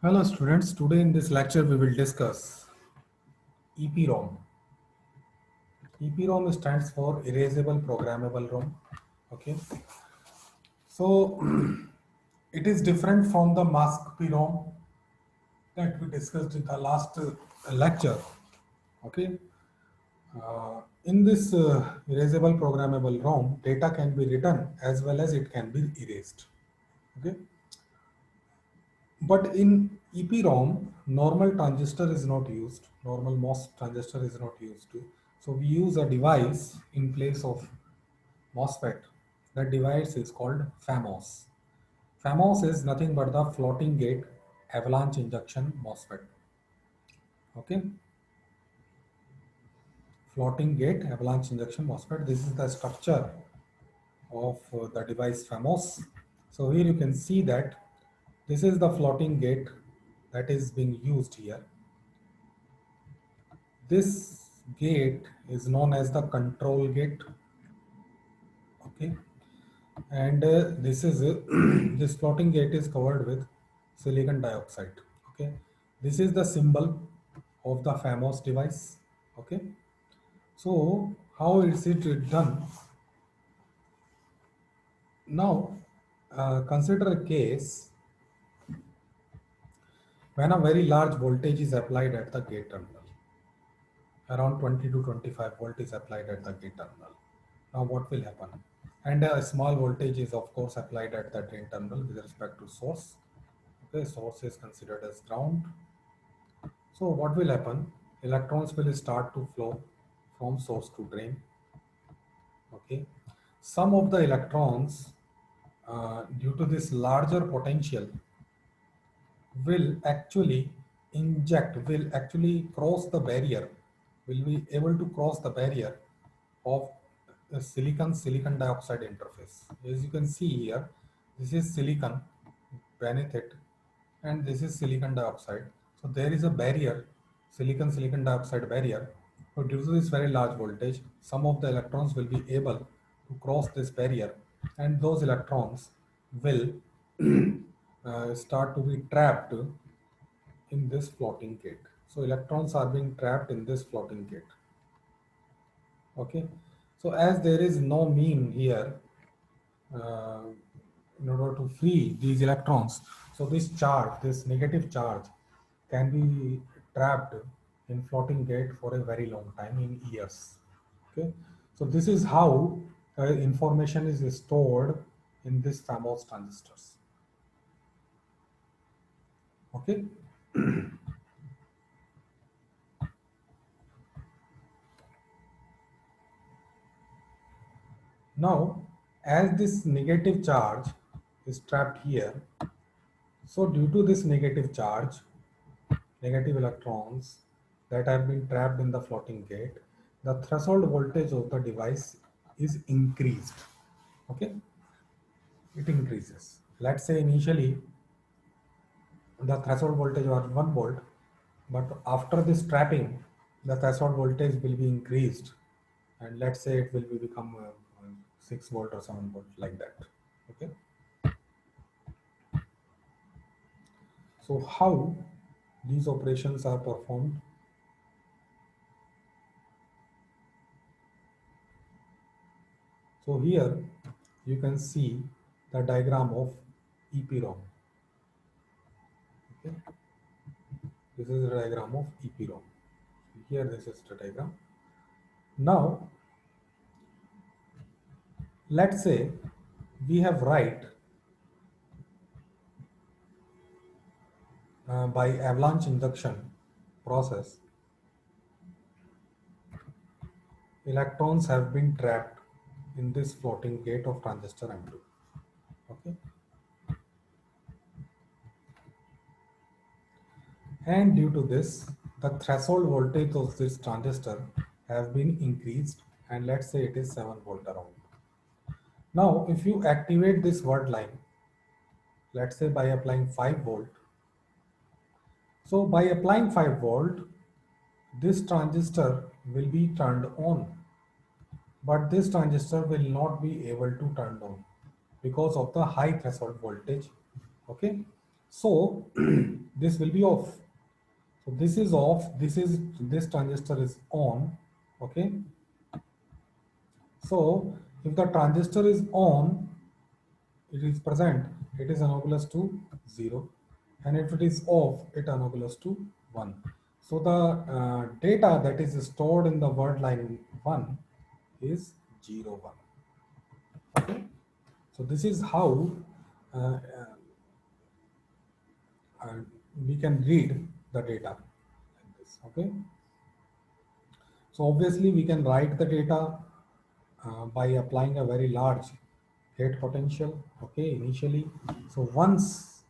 Hello students, today in this lecture we will discuss EPROM. EPROM stands for Erasable Programmable ROM. Okay, so it is different from the mask PROM that we discussed in the last lecture. Okay, in this erasable programmable ROM, data can be written as well as it can be erased. Okay, but in EPROM, normal transistor is not used. Normal MOS transistor is not used. So we use a device in place of MOSFET. That device is called FAMOS. FAMOS is nothing but the floating gate avalanche injection MOSFET. Okay, floating gate avalanche injection MOSFET. This is the structure of the device FAMOS. So here you can see that this is the floating gate that is being used here. This gate is known as the control gate. Okay, and this is this floating gate is covered with silicon dioxide. Okay, this is the symbol of the FAMOS device. Okay, so how is it done? Now consider a case when a very large voltage is applied at the gate terminal. Around 20 to 25 volt is applied at the gate terminal. Now what will happen? And a small voltage is of course applied at the drain terminal with respect to source. Okay, source is considered as ground. So what will happen? Electrons will start to flow from source to drain. Okay, some of the electrons due to this larger potential will actually cross the barrier, will be able to cross the barrier of the silicon dioxide interface. As you can see here, this is silicon beneath it and this is silicon dioxide. So there is a barrier, silicon dioxide barrier. So due to this very large voltage, some of the electrons will be able to cross this barrier, and those electrons will start to be trapped in this floating gate. So electrons are being trapped in this floating gate. Okay, so as there is no mean here uh, in order to free these electrons, so this charge, this negative charge, can be trapped in floating gate for a very long time, in years. Okay, so this is how information is stored in this FAMOS transistors. Okay, now as this negative charge is trapped here, so due to this negative charge, negative electrons that have been trapped in the floating gate, the threshold voltage of the device is increased. Okay, it increases. Let's say initially the threshold voltage was 1 volt, but after this trapping, the threshold voltage will be increased, and let's say it will be become 6 volt or 7 volt, like that. Okay, so how these operations are performed? So here you can see the diagram of EPROM. Okay, this is the diagram of EPROM. Here this is the diagram. Now let's say we have write by avalanche induction process, electrons have been trapped in this floating gate of transistor M2. Okay, and due to this, the threshold voltage of this transistor has been increased, and let's say it is 7 volt around. Now if you activate this word line, let's say by applying 5 volt, so by applying 5 volt, this transistor will be turned on, but this transistor will not be able to turn on because of the high threshold voltage. Okay, So this will be off. So this is off, this transistor is on. Okay, so if the transistor is on, it is present, it is analogous to 0, and if it is off, it analogous to 1. So the data that is stored in the word line 1 is 0 1. Okay, so this is how uh, uh, uh, we can read the data like this. Okay, so obviously we can write the data by applying a very large gate potential, okay, initially. So once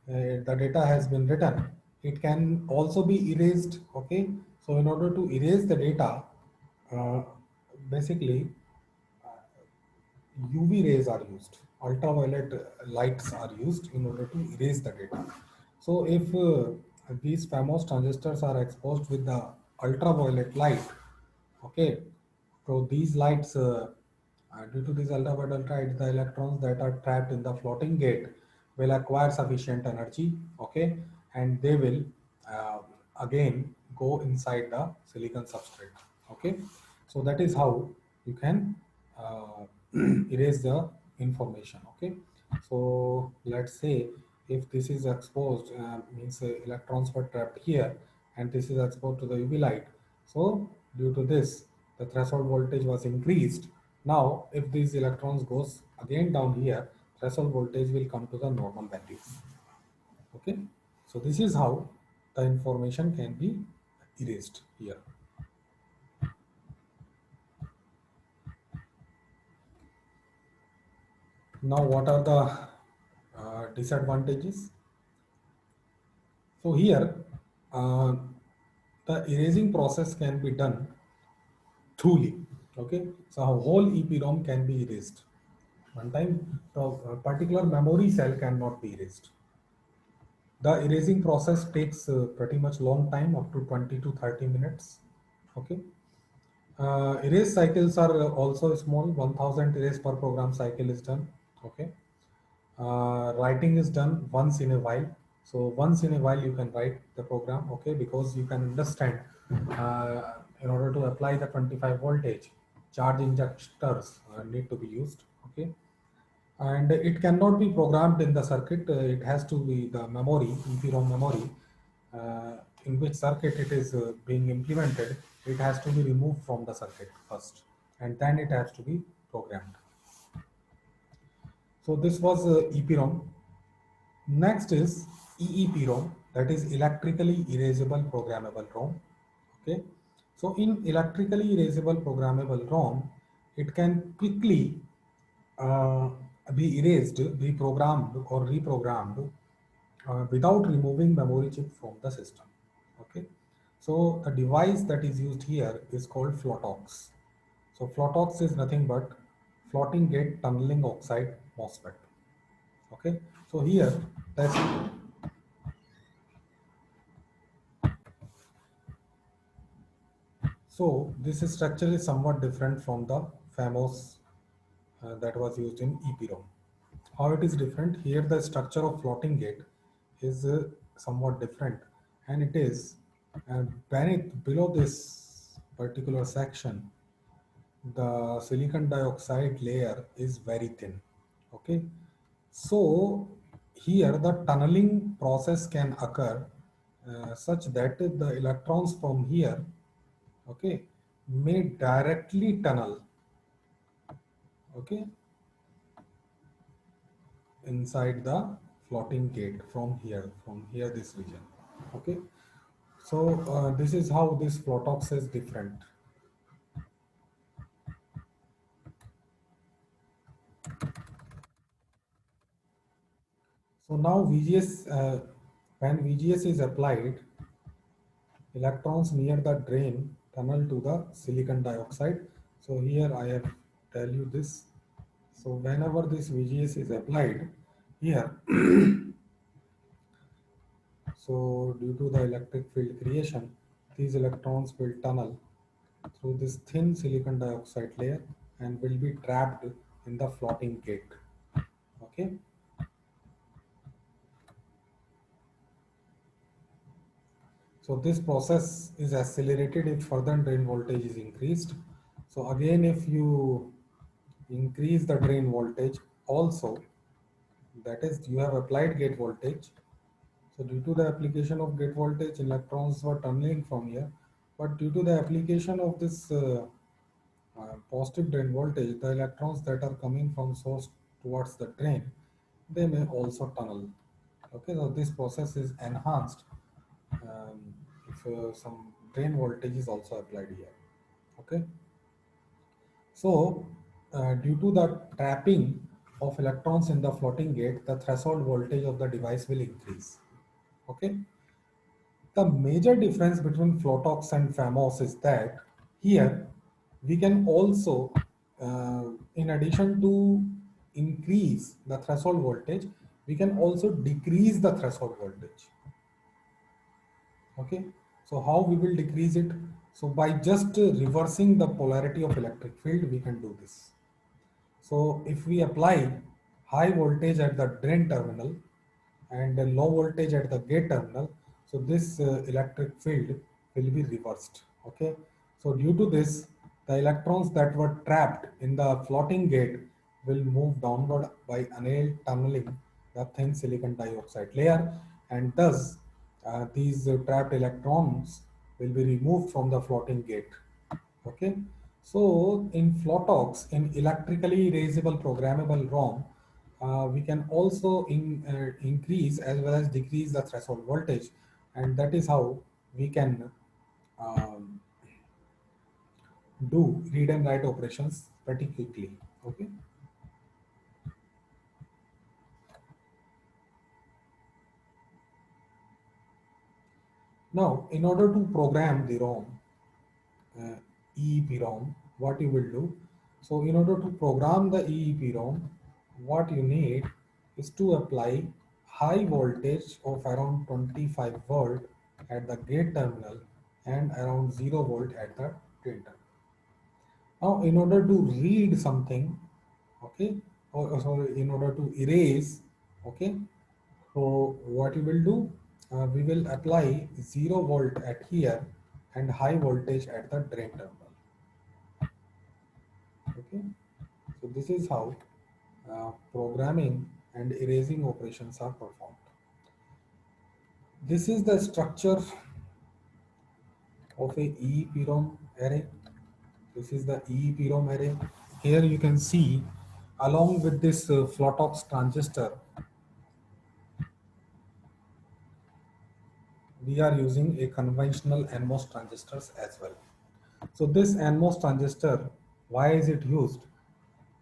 the data has been written, it can also be erased. Okay, so in order to erase the data, uh, basically UV rays are used, ultraviolet lights are used in order to erase the data. So if these famous transistors are exposed with the ultraviolet light, okay, so these lights, due to this ultraviolet light, the electrons that are trapped in the floating gate will acquire sufficient energy, okay, and they will uh, again go inside the silicon substrate, okay. So that is how you can erase the information, okay. So let's say if this is exposed, means electrons were trapped here, and this is exposed to the UV light. So due to this, the threshold voltage was increased. Now, if these electrons goes again down here, threshold voltage will come to the normal values. Okay, so this is how the information can be erased here. Now, what are the disadvantages? So here, uh, the erasing process can be done truly. Okay, so a whole EPROM can be erased. One time, the particular memory cell cannot be erased. The erasing process takes pretty much long time, up to 20 to 30 minutes. Okay. Erase cycles are also small. 1000 erase per program cycle is done. Okay. Writing is done once in a while. So once in a while you can write the program. Okay, because you can understand. In order to apply the 25 voltage, charge injectors need to be used. Okay, and it cannot be programmed in the circuit. It has to be the memory, EPROM memory, uh, in which circuit it is being implemented. It has to be removed from the circuit first, and then it has to be programmed. So this was EPROM. Next is EEPROM, that is electrically erasable programmable ROM. Okay, so in electrically erasable programmable ROM, it can quickly uh, be erased, be programmed or reprogrammed without removing memory chip from the system. Okay, so the device that is used here is called Flotox. So Flotox is nothing but floating gate tunneling oxide MOSFET. Okay, so here that's so this structure is somewhat different from the famous that was used in EPROM. How it is different? Here the structure of floating gate is somewhat different, and it is beneath below this particular section, the silicon dioxide layer is very thin. Okay, so here the tunneling process can occur such that the electrons from here, okay, may directly tunnel, okay, inside the floating gate from here this region. Okay, so this is how this Flotox is different. So now VGS, when VGS is applied, electrons near the drain tunnel to the silicon dioxide. So here I have tell you this. So whenever this VGS is applied here, so due to the electric field creation, these electrons will tunnel through this thin silicon dioxide layer and will be trapped in the floating gate. Okay. So this process is accelerated if further drain voltage is increased. So again, if you increase the drain voltage also, that is you have applied gate voltage. So due to the application of gate voltage, electrons were tunneling from here, but due to the application of this positive drain voltage, the electrons that are coming from source towards the drain, they may also tunnel. Okay, so this process is enhanced if some drain voltage is also applied here. Okay, so due to the trapping of electrons in the floating gate, the threshold voltage of the device will increase. Okay, the major difference between Flotox and FAMOS is that here we can also, in addition to increase the threshold voltage, we can also decrease the threshold voltage. Okay, so how we will decrease it? So by just reversing the polarity of electric field, we can do this. So if we apply high voltage at the drain terminal and a low voltage at the gate terminal, so this electric field will be reversed. Okay, so due to this, the electrons that were trapped in the floating gate will move downward by annealed tunneling the thin silicon dioxide layer, and thus these trapped electrons will be removed from the floating gate. Okay, so in Flotox, in electrically erasable programmable ROM, we can also increase as well as decrease the threshold voltage, and that is how we can um, do read and write operations pretty quickly. Okay. Now, in order to program the ROM, uh, EEPROM, what you will do. So in order to program the EEPROM, what you need is to apply high voltage of around 25 volt at the gate terminal and around 0 volt at the drain terminal. Now, in order to read something, okay, or sorry, in order to erase, okay, so what you will do, we will apply 0 volt at here and high voltage at the drain terminal. Okay, so this is how programming and erasing operations are performed. This is the structure of a EEPROM array. This is the EEPROM array. Here you can see, along with this Flotox transistor, we are using a conventional NMOS transistors as well. So this NMOS transistor, why is it used?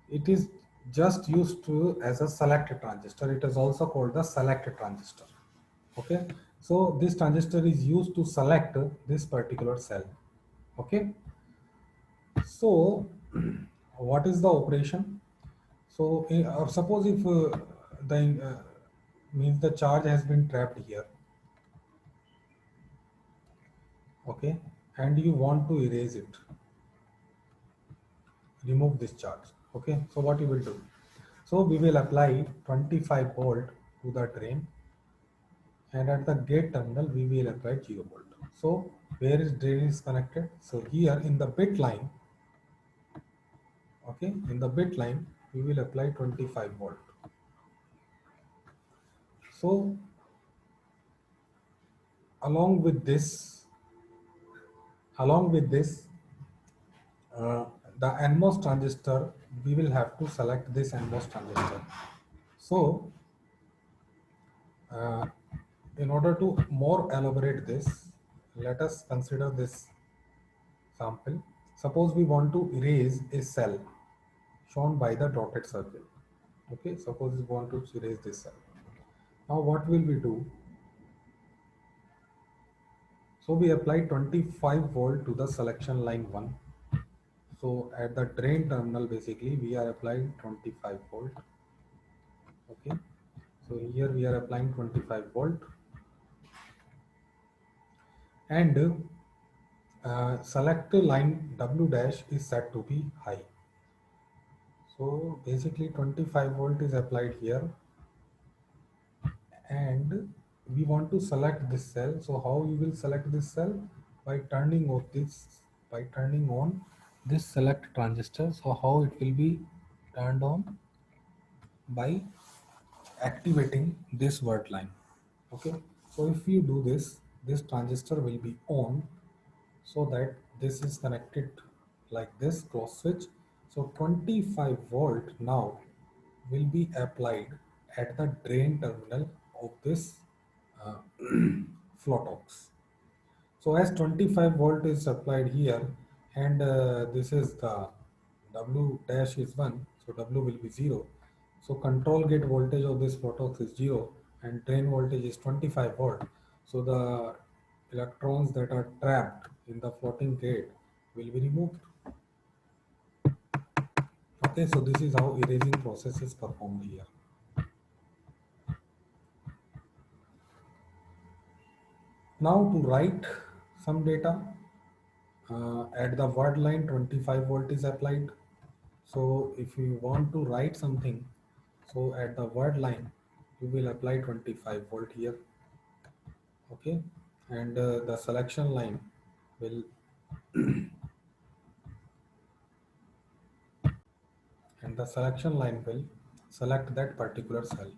It is just used to as a select transistor. It is also called the select transistor. Okay, so this transistor is used to select this particular cell. Okay, so what is the operation? So suppose if the means the charge has been trapped here. Okay, and you want to erase it, remove this charge. Okay, so what you will do? So we will apply 25 volt to the drain, and at the gate terminal we will apply 0 volt. So where is drain is connected? So here in the bit line, okay, in the bit line we will apply 25 volt. So along with this, along with this, uh, the NMOS transistor, we will have to select this NMOS transistor. So uh, in order to more elaborate this, let us consider this sample. Suppose we want to erase a cell shown by the dotted circle. Okay, suppose we want to erase this cell. Now what will we do? So we apply 25 volt to the selection line 1. So at the drain terminal, basically we are applying 25 volt. Okay, so here we are applying 25 volt, and select line W dash is set to be high. So basically 25 volt is applied here, and we want to select this cell, so how you will select this cell? By turning on this select transistor. So how it will be turned on? By activating this word line. Okay, so if you do this, this transistor will be on, so that this is connected like this cross switch. So 25 volt now will be applied at the drain terminal of this uh, Flotox. So as 25 volt is applied here, and this is the W dash is 1, so W will be 0. So control gate voltage of this Flotox is 0 and drain voltage is 25 volt. So the electrons that are trapped in the floating gate will be removed. Okay, so this is how erasing process is performed here. Now to write some data, at the word line 25 volt is applied. So if you want to write something, so at the word line you will apply 25 volt here. Okay, and the selection line will select that particular cell.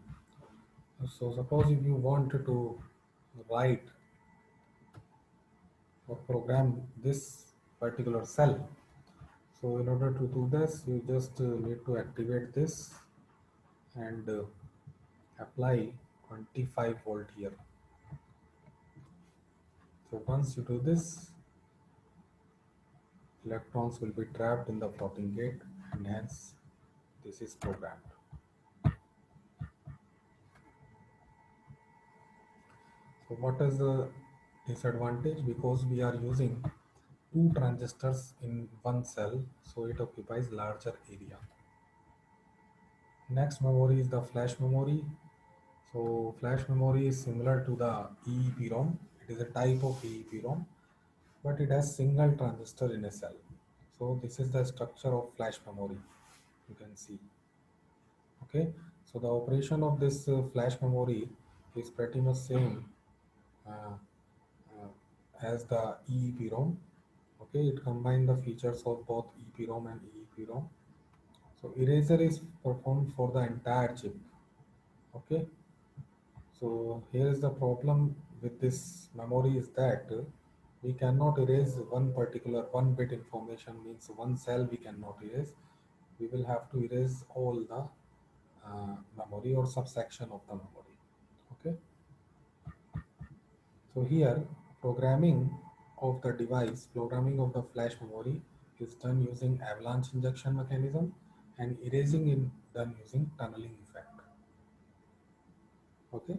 So suppose if you want to write or program this particular cell, so in order to do this, you just need to activate this and apply 25 volt here. So once you do this, electrons will be trapped in the floating gate, and hence this is programmed. So what is the disadvantage? Because we are using two transistors in one cell, so it occupies larger area. Next memory is the flash memory. So flash memory is similar to the EEPROM. It is a type of EEPROM, but it has single transistor in a cell. So this is the structure of flash memory. You can see. Okay, so the operation of this flash memory is pretty much same uh, as the EEPROM. Okay, it combines the features of both EEPROM and EEPROM. So eraser is performed for the entire chip. Okay, so here is the problem with this memory is that we cannot erase one particular one bit information, means one cell we cannot erase. We will have to erase all the memory or subsection of the memory. Okay, so here programming of the flash memory is done using avalanche injection mechanism, and erasing is done using tunneling effect. Okay.